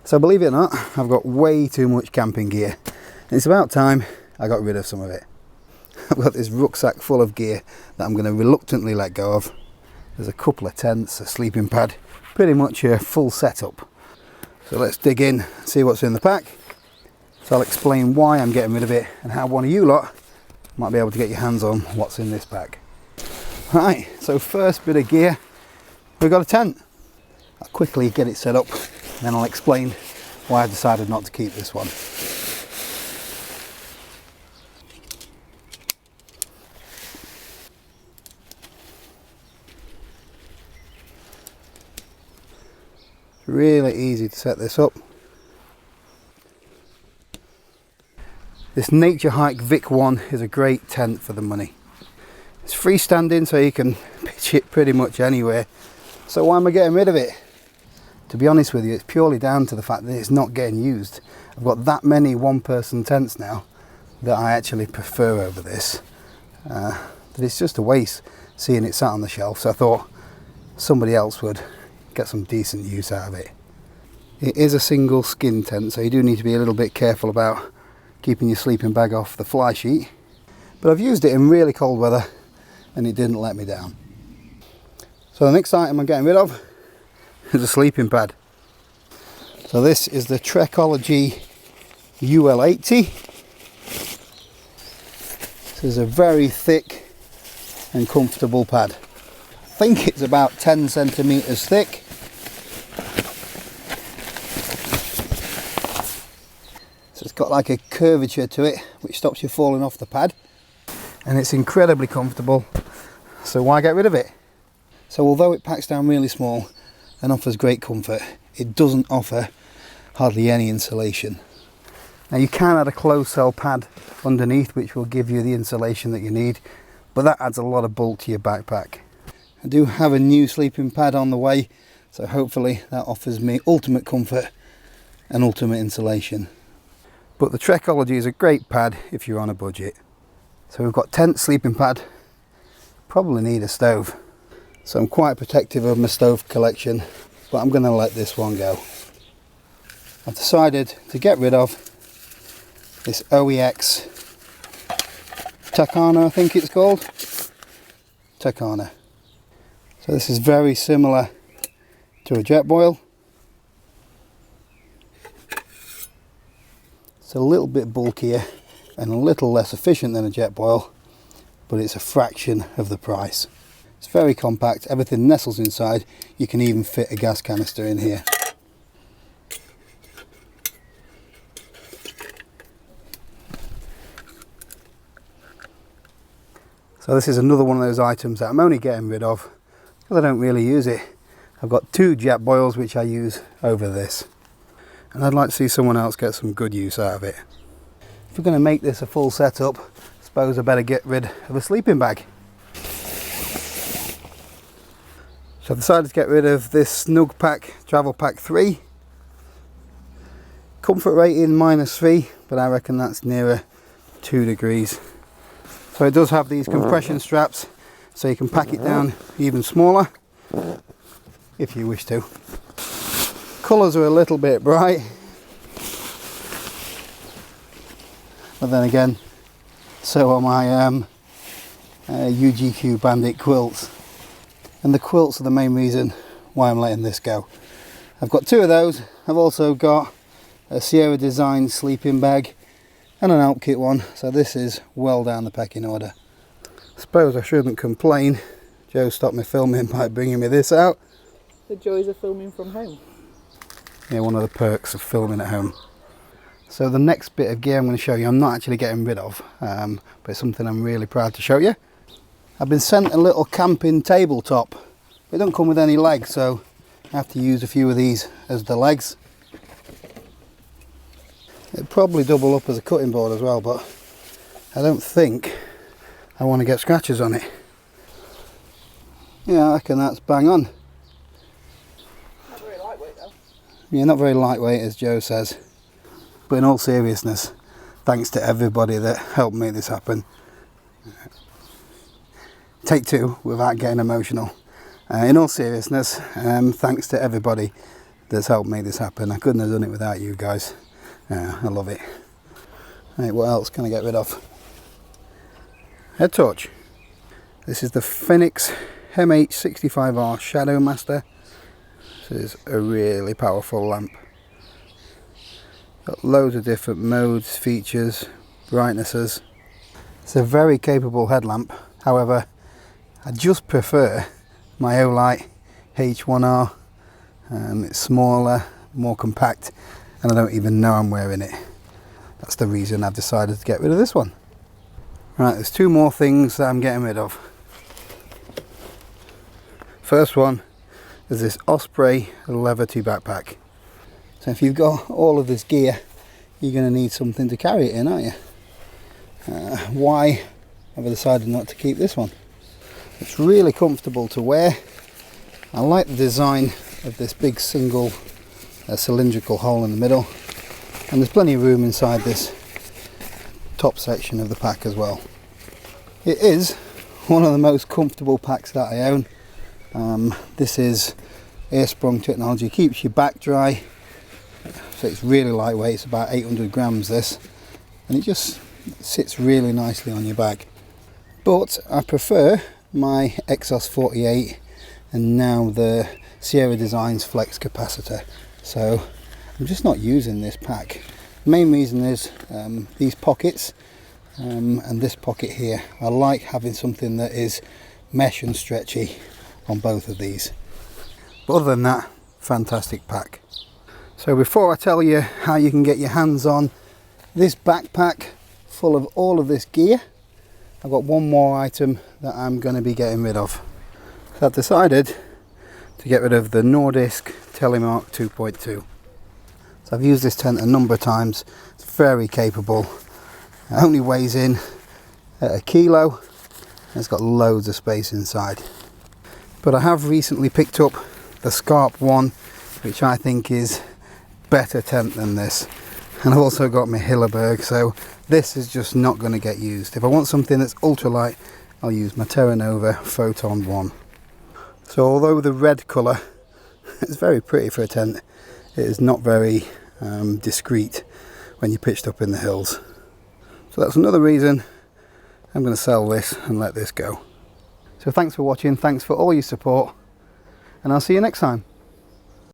So believe it or not, I've got way too much camping gear. And it's about time I got rid of some of it. I've got this rucksack full of gear that I'm going to reluctantly let go of. There's a couple of tents, a sleeping pad, pretty much a full setup. So let's dig in, see what's in the pack. So I'll explain why I'm getting rid of it and how one of you lot might be able to get your hands on what's in this pack. Right, so first bit of gear, we've got a tent. I'll quickly get it set up and then I'll explain why I decided not to keep this one. Really easy to set this up. This Nature Hike Vic 1 is a great tent for the money. It's freestanding, so you can pitch it pretty much anywhere. So why am I getting rid of it? To be honest with you, it's purely down to the fact that it's not getting used. I've got that many one-person tents now that I actually prefer over this. That it's just a waste seeing it sat on the shelf, so I thought somebody else would get some decent use out of it. It is a single skin tent, so you do need to be a little bit careful about keeping your sleeping bag off the fly sheet. But I've used it in really cold weather and it didn't let me down. So the next item I'm getting rid of is a sleeping pad. So this is the Trekology UL80. This is a very thick and comfortable pad. I think it's about 10 centimeters thick. So it's got like a curvature to it which stops you falling off the pad, and it's incredibly comfortable, so why get rid of it? So although it packs down really small and offers great comfort, it doesn't offer hardly any insulation. Now you can add a closed cell pad underneath which will give you the insulation that you need, but that adds a lot of bulk to your backpack. I do have a new sleeping pad on the way, so hopefully that offers me ultimate comfort and ultimate insulation. But the Trekology is a great pad if you're on a budget. So we've got tent, sleeping pad, probably need a stove. So I'm quite protective of my stove collection, but I'm going to let this one go. I've decided to get rid of this OEX Takana, I think it's called. Takana. So this is very similar to a Jetboil. It's a little bit bulkier and a little less efficient than a Jetboil, but it's a fraction of the price. It's very compact, everything nestles inside. You can even fit a gas canister in here. So this is another one of those items that I'm only getting rid of because I don't really use it. I've got two Jetboils which I use over this, and I'd like to see someone else get some good use out of it. If we're going to make this a full setup, I suppose I better get rid of a sleeping bag. So I've decided to get rid of this Snug Pack Travel Pack 3. Comfort rating -3, but I reckon that's nearer 2 degrees. So it does have these compression straps, so you can pack it down even smaller if you wish to. Colours are a little bit bright, but then again, so are my Ugq Bandit Quilts, and the quilts are the main reason why I'm letting this go. I've got two of those. I've also got a Sierra Design sleeping bag and an Ugq kit one, so this is well down the pecking order. I suppose I shouldn't complain. Joe stopped me filming by bringing me this out. The joys of filming from home. Yeah, one of the perks of filming at home. So the next bit of gear I'm going to show you, I'm not actually getting rid of, but it's something I'm really proud to show you. I've been sent a little camping tabletop. It don't come with any legs, so I have to use a few of these as the legs. It'd probably double up as a cutting board as well, but I don't think I want to get scratches on it. Yeah, I reckon that's bang on. Not very lightweight though. Yeah, not very lightweight, as Joe says. But in all seriousness, thanks to everybody that helped make this happen. Take two without getting emotional. In all seriousness, thanks to everybody that's helped make this happen. I couldn't have done it without you guys. I love it. Right, what else can I get rid of? Head torch. This is the Fenix MH65R Shadow Master. This is a really powerful lamp. Got loads of different modes, features, brightnesses. It's a very capable headlamp. However, I just prefer my Olight H1R. It's smaller, more compact, and I don't even know I'm wearing it. That's the reason I've decided to get rid of this one. Right, there's two more things that I'm getting rid of. First one is this Osprey Levity backpack. So if you've got all of this gear, you're going to need something to carry it in, aren't you? Why have I decided not to keep this one? It's really comfortable to wear. I like the design of this big single cylindrical hole in the middle, and there's plenty of room inside this top section of the pack as well. It is one of the most comfortable packs that I own. This is air sprung technology, keeps your back dry, so it's really lightweight. It's about 800 grams this, and it just sits really nicely on your back. But I prefer my Exos 48 and now the Sierra Designs Flex capacitor, so I'm just not using this pack. The main reason is these pockets and this pocket here. I like having something that is mesh and stretchy on both of these. But other than that, fantastic pack. So before I tell you how you can get your hands on this backpack full of all of this gear, I've got one more item that I'm going to be getting rid of. So I've decided to get rid of the Nordisk Telemark 2.2. So I've used this tent a number of times. It's very capable. It only weighs in at a kilo, and it's got loads of space inside. But I have recently picked up the Scarp 1, which I think is better tent than this. And I've also got my Hilleberg, so this is just not going to get used. If I want something that's ultralight, I'll use my Terra Nova Photon 1. So although the red colour is very pretty for a tent, it is not very discreet when you're pitched up in the hills. So that's another reason I'm going to sell this and let this go. So thanks for watching, thanks for all your support, and I'll see you next time.